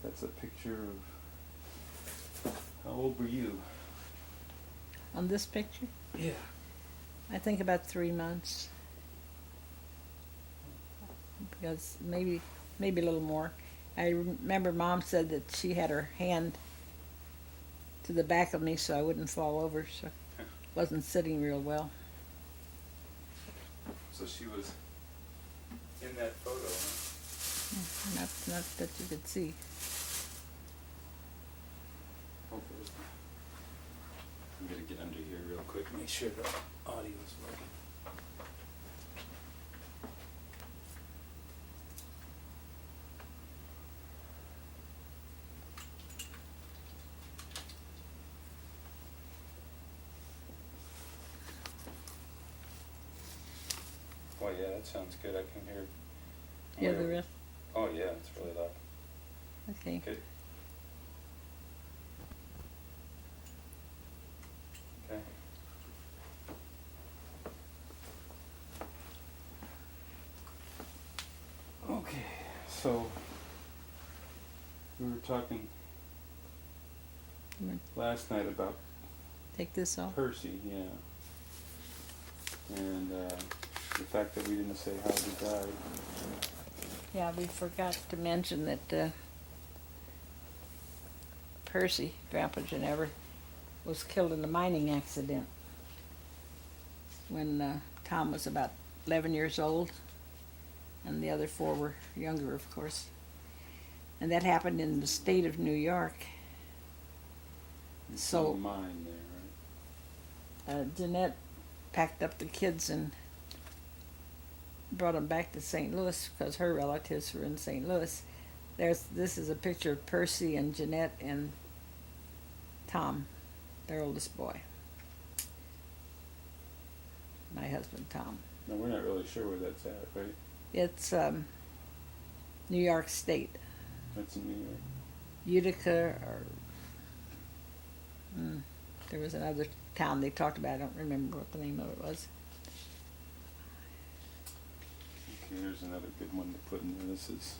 That's a picture of, how old were you? On this picture, Yeah. I think about 3 months. Because maybe a little more. I remember Mom said that she had her hand to the back of me so I wouldn't fall over, so wasn't sitting real well. So she was in that photo, huh? Not that you could see. Hopefully. I'm gonna get under here real quick, make sure the audio's working. Oh yeah, that sounds good. I can hear. Yeah, the rest. Oh yeah, it's really loud. Okay. Good. Okay. Okay, so we were talking last night about Take this off. Percy, yeah. And the fact that we didn't say how he died. Yeah, we forgot to mention that Percy Trapphagen was killed in a mining accident when Tom was about 11 years old, and the other 4 were younger, of course. And that happened in the state of New York. So no mine there, right? Jeanette packed up the kids and brought them back to St. Louis because her relatives were in St. Louis. This is a picture of Percy and Jeanette and Tom, their oldest boy. My husband, Tom. No, we're not really sure where that's at, right? It's New York State. That's in New York. Utica, or there was another town they talked about. I don't remember what the name of it was. Okay, here's another good one to put in there. This is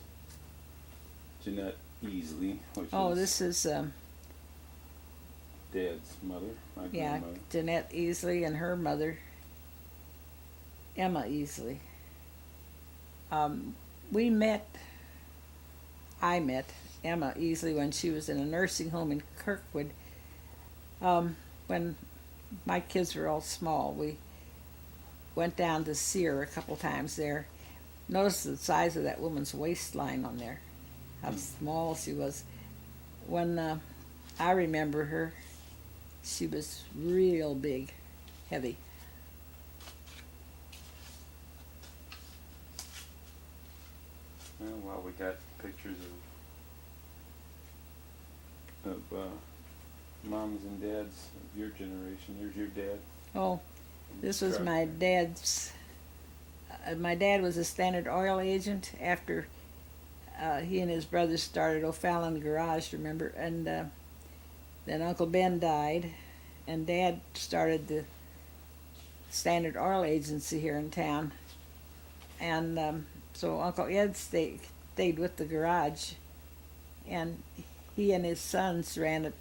Jeanette Easley, which is This is Dad's mother, my yeah, grandmother. Jeanette Easley and her mother, Emma Easley. I met Emma Easley when she was in a nursing home in Kirkwood. When my kids were all small, we went down to see her a couple times there. Notice the size of that woman's waistline on there, how small she was. When I remember her, she was real big, heavy. Well, we got pictures of moms and dads of your generation. There's your dad. Oh, this was my dad's. My dad was a Standard Oil agent after he and his brothers started O'Fallon Garage, remember? And then Uncle Ben died, and Dad started the Standard Oil Agency here in town. And so Uncle Ed stayed with the garage, and he and his sons ran it.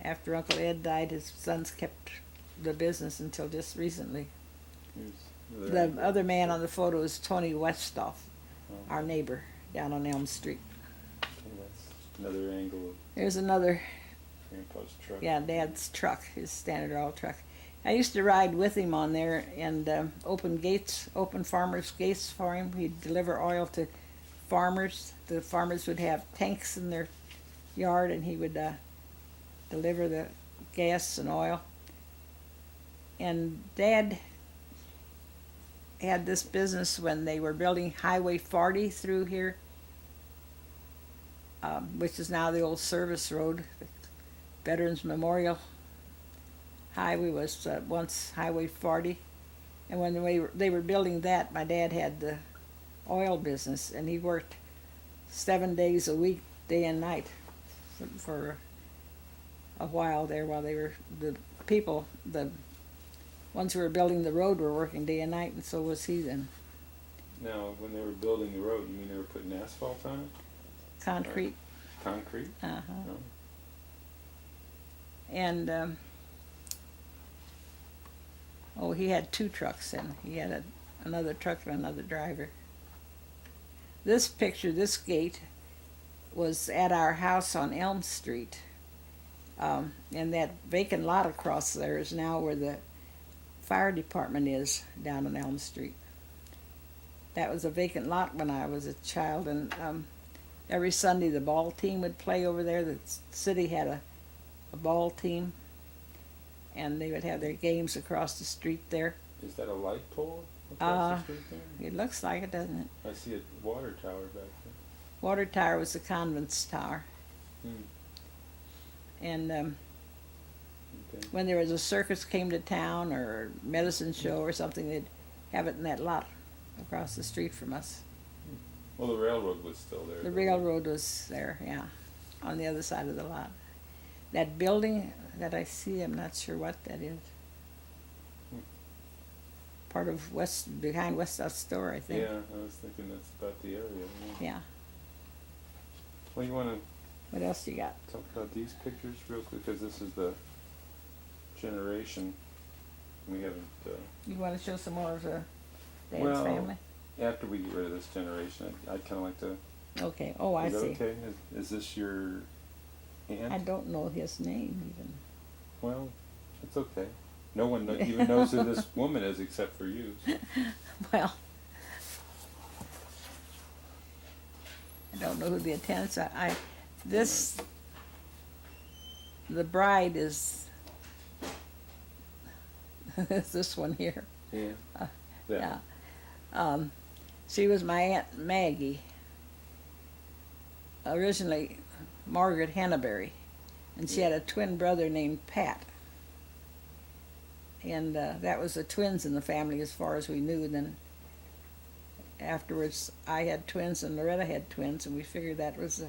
After Uncle Ed died, his sons kept the business until just recently. The other man on the photo is Tony Westhoff, our neighbor down on Elm Street. Okay, that's another angle of There's another, Grandpa's truck. yeah, Dad's truck, his Standard Oil truck. I used to ride with him on there and open farmers' gates for him. He'd deliver oil to farmers. The farmers would have tanks in their yard, and he would deliver the gas and oil. And Dad had this business when they were building Highway 40 through here, which is now the old service road. Veterans Memorial Highway was once Highway 40. And when they were building that, my dad had the oil business, and he worked 7 days a week, day and night, for a while there while they were, the ones who were building the road were working day and night, and so was he then. Now, when they were building the road, you mean they were putting asphalt on it? concrete. Concrete? Uh-huh. Oh. And, he had 2 trucks then. He had another truck and another driver. This picture, this gate, was at our house on Elm Street. And that vacant lot across there is now where the fire department is, down on Elm Street. That was a vacant lot when I was a child, and every Sunday the ball team would play over there. The city had a ball team, and they would have their games across the street there. Is that a light pole across the street there? It looks like it, doesn't it? I see a water tower back there. Water tower was the convent's tower. And Okay. when there was a circus came to town or a medicine show or something, they'd have it in that lot across the street from us. Well, the railroad was still there. The though. railroad was there, yeah, on the other side of the lot. That building that I see, I'm not sure what that is. Part of behind West South Store, I think. Yeah, I was thinking that's about the area. Yeah. Well, you want to What else you got? talk about these pictures real quick, because this is the generation. We haven't. You want to show some more of the Dad's Well, family? After we get rid of this generation, I'd kind of like to. Okay. Oh, I Is that see. okay? Is this your aunt? I don't know his name even. Well, it's okay. No one even knows who this woman is except for you. So. Well, I don't know who the attendants are. The bride is this one here. Yeah. Yeah. She was my Aunt Maggie. Originally, Margaret Henneberry, and she had a twin brother named Pat. And that was the twins in the family as far as we knew. And then afterwards, I had twins and Loretta had twins, and we figured that was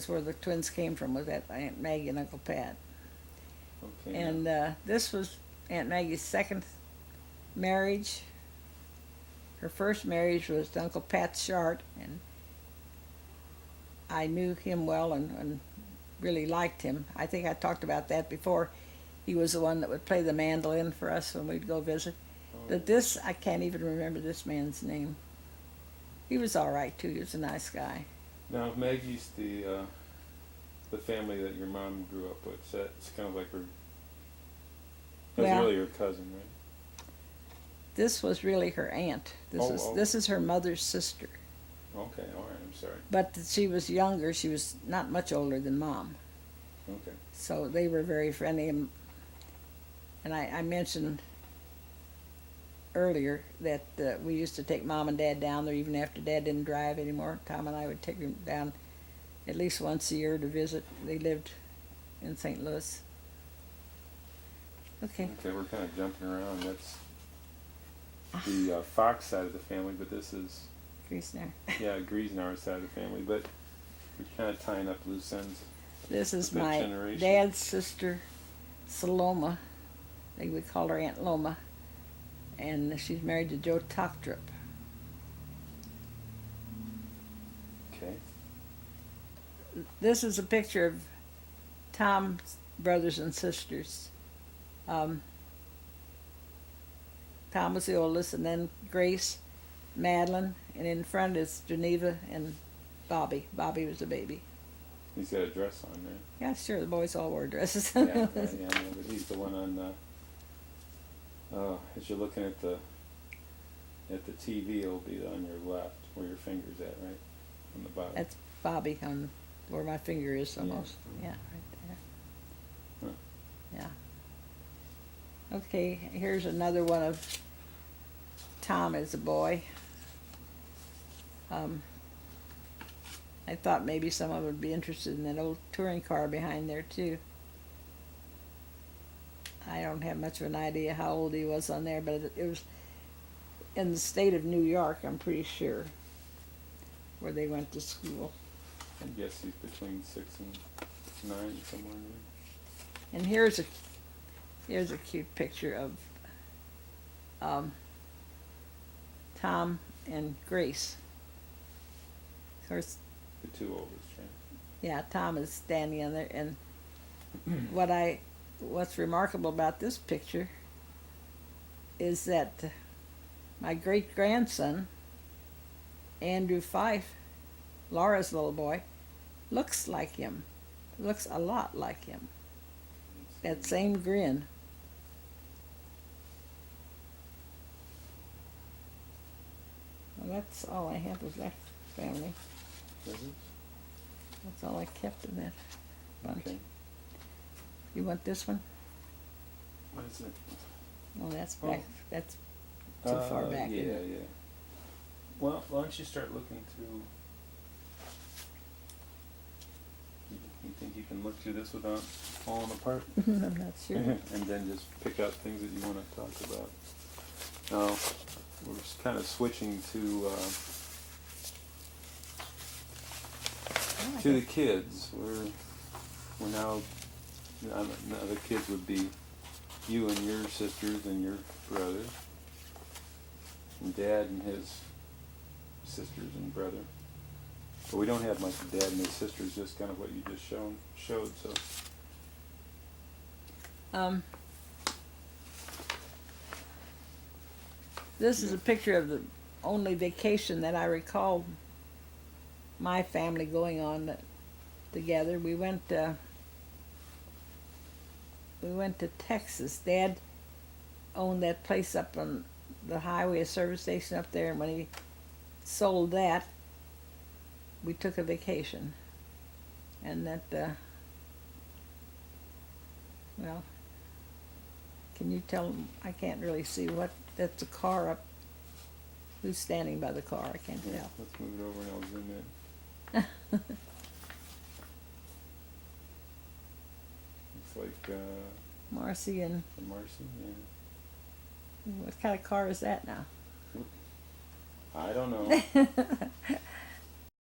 where the twins came from, was that Aunt Maggie and Uncle Pat. Okay. And this was Aunt Maggie's second marriage. Her first marriage was to Uncle Pat Shart, and I knew him well and really liked him. I think I talked about that before. He was the one that would play the mandolin for us when we'd go visit. But this, I can't even remember this man's name. He was all right, too. He was a nice guy. Now, Maggie's the family that your mom grew up with. So it's kind of like her. That's Well, really her cousin, right? This was really her aunt. This is her mother's sister. Okay, all right. I'm sorry. But she was younger. She was not much older than Mom. Okay. So they were very friendly. And I mentioned earlier that we used to take Mom and Dad down there even after Dad didn't drive anymore. Tom and I would take them down at least once a year to visit. They lived in St. Louis. Okay. Okay, we're kind of jumping around. That's the Fox side of the family, but this is Griesner. Griesnauer side of the family. But we're kind of tying up loose ends. This is That my generation. dad's sister, Saloma. They would call her Aunt Loma. And she's married to Joe Tochtrup. Okay. This is a picture of Tom's brothers and sisters. Tom was the oldest, and then Grace, Madeline, and in front is Geneva and Bobby. Bobby was a baby. He's got a dress on there. Yeah, sure, the boys all wore dresses. Yeah, I know, but he's the one on. As you're looking at the TV, it'll be on your left, where your finger's at, right on the bottom. That's Bobby on where my finger is almost. Yeah, right there. Huh. Yeah. Okay, here's another one of Tom as a boy. I thought maybe someone would be interested in that old touring car behind there too. I don't have much of an idea how old he was on there, but it was in the state of New York, I'm pretty sure, where they went to school. I guess he's between 6 and 9, somewhere in there. And here's a cute picture of Tom and Grace. course, The two oldest, right? yeah, Tom is standing on there, and what's remarkable about this picture is that my great grandson, Andrew Fife, Laura's little boy, looks like him. Looks a lot like him. That same grin. Well, that's all I have of that family. Is it? That's all I kept in that bunch. Okay. You want this one? What is it? Oh, that's Oh. back. That's too far back. Yeah, isn't it? yeah. Well, why don't you start looking through? You think you can look through this without falling apart? I'm not sure. And then just pick out things that you want to talk about. Now, we're just kind of switching to the kids. We're now the kids would be you and your sisters and your brother, and Dad and his sisters and brother. But we don't have much of Dad and his sisters, just kind of what you just showed. So. This is a picture of the only vacation that I recall my family going on together. We went to Texas. Dad owned that place up on the highway, a service station up there, and when he sold that, we took a vacation. And that, well, can you tell them? I can't really see what, that's a car up. Who's standing by the car? I can't Yeah, tell. let's move it over and I'll zoom in. It's like Marcy and Marcy, yeah. what kind of car is that now? I don't know.